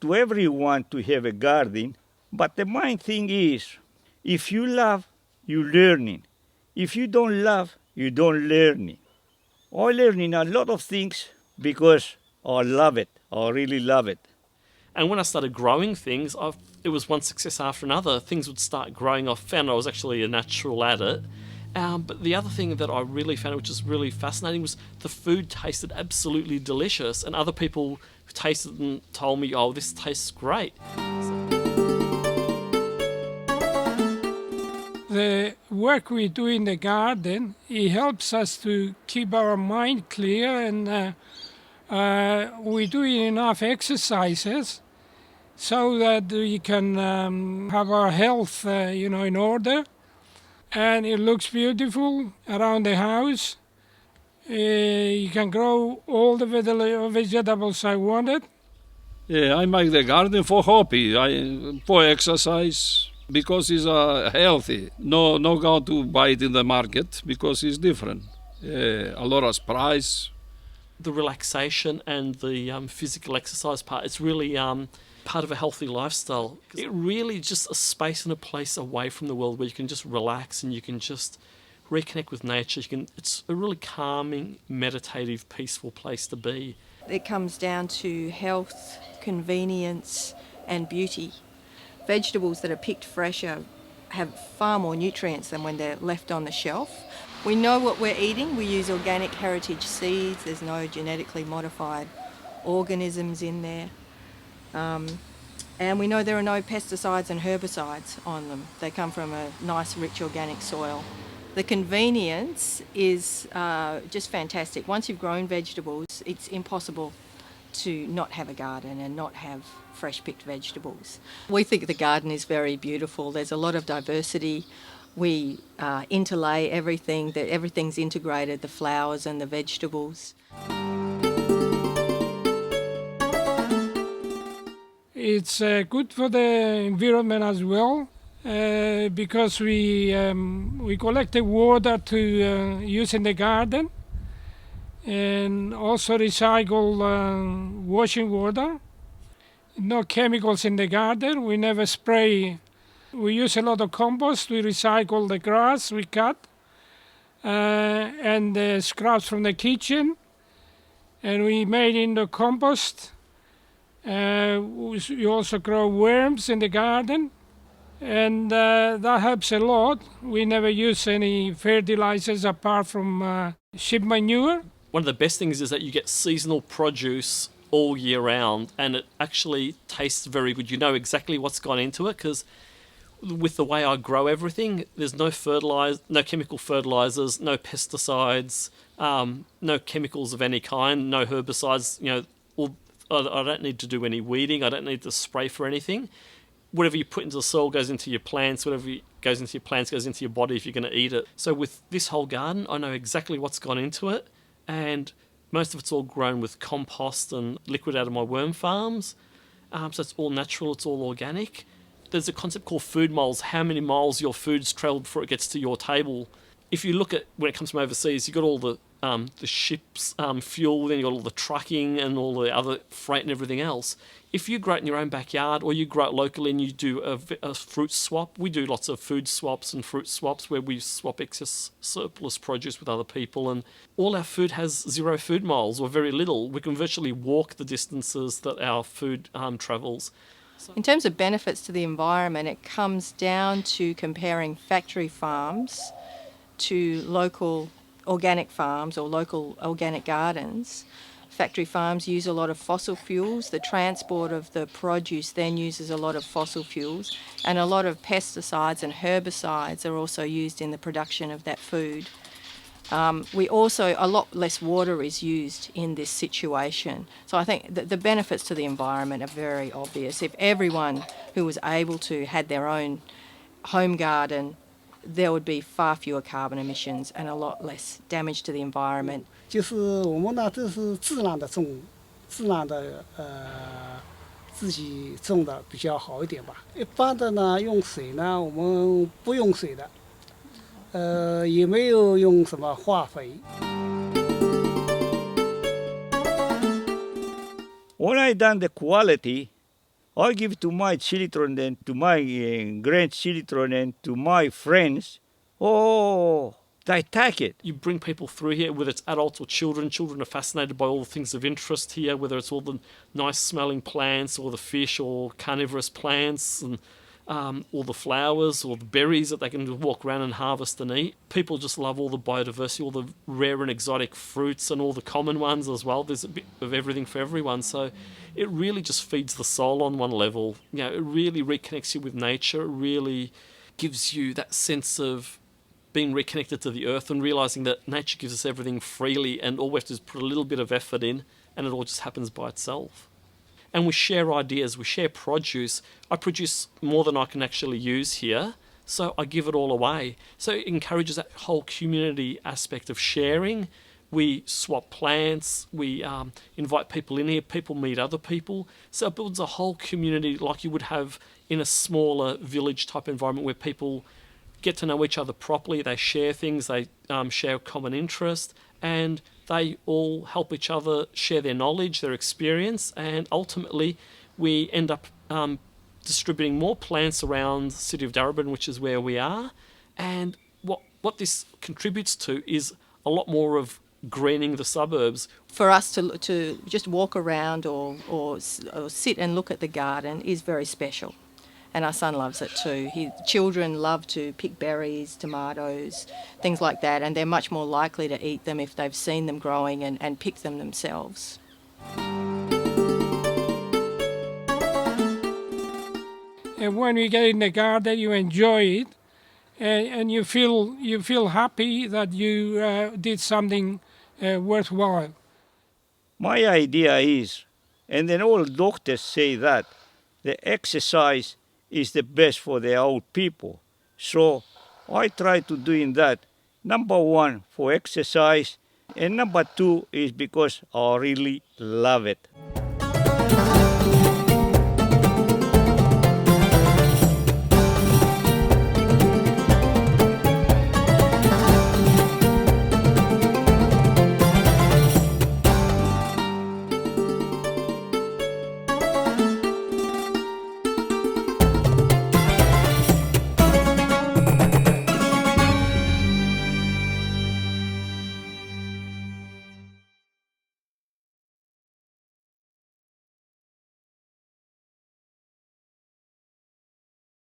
to everyone to have a garden, but the main thing is, if you love, you learning. If you don't love, you don't learning. I learning a lot of things because I love it. I really love it. And when I started growing things, it was one success after another. Things would start growing. I found I was actually a natural at it. But the other thing that I really found, which is really fascinating, was the food tasted absolutely delicious. And other people who tasted it and told me, oh, this tastes great. The work we do in the garden, it helps us to keep our mind clear, and we do enough exercises so that we can have our health, in order. And it looks beautiful around the house. You can grow all the vegetables I wanted. Yeah, I make the garden for hobby, for exercise, because it's healthy. No go to buy it in the market because it's different. A lot of price. The relaxation and the physical exercise part, it's really part of a healthy lifestyle. It really is just a space and a place away from the world where you can just relax and you can just reconnect with nature. It's a really calming, meditative, peaceful place to be. It comes down to health, convenience and beauty. Vegetables that are picked fresh have far more nutrients than when they're left on the shelf. We know what we're eating. We use organic heritage seeds. There's no genetically modified organisms in there. And we know there are no pesticides and herbicides on them. They come from a nice, rich organic soil. The convenience is just fantastic. Once you've grown vegetables, it's impossible to not have a garden and not have fresh-picked vegetables. We think the garden is very beautiful. There's a lot of diversity. We interlay everything, everything's integrated, the flowers and the vegetables. It's good for the environment as well, because we collect the water to use in the garden, and also recycle washing water. No chemicals in the garden. We never spray. We use a lot of compost. We recycle the grass we cut and the scraps from the kitchen, and we made into compost. We also grow worms in the garden, and that helps a lot. We never use any fertilizers apart from sheep manure. One of the best things is that you get seasonal produce all year round, and it actually tastes very good. You know exactly what's gone into it, because with the way I grow everything, there's no chemical fertilizers, no pesticides, no chemicals of any kind, no herbicides. I don't need to do any weeding. I don't need to spray for anything. Whatever you put into the soil goes into your plants. Whatever goes into your plants goes into your body if you're going to eat it. So with this whole garden, I know exactly what's gone into it, and most of it's all grown with compost and liquid out of my worm farms. So it's all natural, it's all organic. There's a concept called food miles, how many miles your food's travelled before it gets to your table. If you look at when it comes from overseas, you've got all the ship's fuel, then you've got all the trucking and all the other freight and everything else. If you grow it in your own backyard, or you grow it locally and you do a fruit swap, we do lots of food swaps and fruit swaps where we swap excess surplus produce with other people, and all our food has 0 food miles or very little. We can virtually walk the distances that our food travels. In terms of benefits to the environment, it comes down to comparing factory farms to local organic farms or local organic gardens. Factory farms use a lot of fossil fuels. The transport of the produce then uses a lot of fossil fuels, and a lot of pesticides and herbicides are also used in the production of that food. A lot less water is used in this situation. So I think that the benefits to the environment are very obvious. If everyone who was able to had their own home garden, there would be far fewer carbon emissions and a lot less damage to the environment. 就是我们呢，这是自然的种，自然的自己种的比较好一点吧。一般的呢，用水呢，我们不用水的，也没有用什么化肥。When I done the quality, I give to my children and to my grandchildren and to my friends. Oh, they take it. You bring people through here, whether it's adults or children. Children are fascinated by all the things of interest here, whether it's all the nice smelling plants or the fish or carnivorous plants and or the flowers or the berries that they can walk around and harvest and eat. People just love all the biodiversity, all the rare and exotic fruits and all the common ones as well. There's a bit of everything for everyone. So it really just feeds the soul on one level. You know, it really reconnects you with nature. It really gives you that sense of being reconnected to the earth and realising that nature gives us everything freely and all we have to do is put a little bit of effort in and it all just happens by itself. And we share ideas, we share produce. I produce more than I can actually use here, so I give it all away. So it encourages that whole community aspect of sharing. We swap plants, we invite people in here, people meet other people. So it builds a whole community like you would have in a smaller village type environment where people get to know each other properly, they share things, they share common interest, and they all help each other share their knowledge, their experience, and ultimately we end up distributing more plants around the city of Darebin, which is where we are. And what this contributes to is a lot more of greening the suburbs. For us to just walk around or sit and look at the garden is very special. And our son loves it too. Children love to pick berries, tomatoes, things like that, and they're much more likely to eat them if they've seen them growing and pick them themselves. And when you get in the garden, you enjoy it, and you feel happy that you did something worthwhile. My idea is, and then all doctors say that, the exercise is the best for the old people. So I try to doing that. Number one, for exercise, and number two is because I really love it.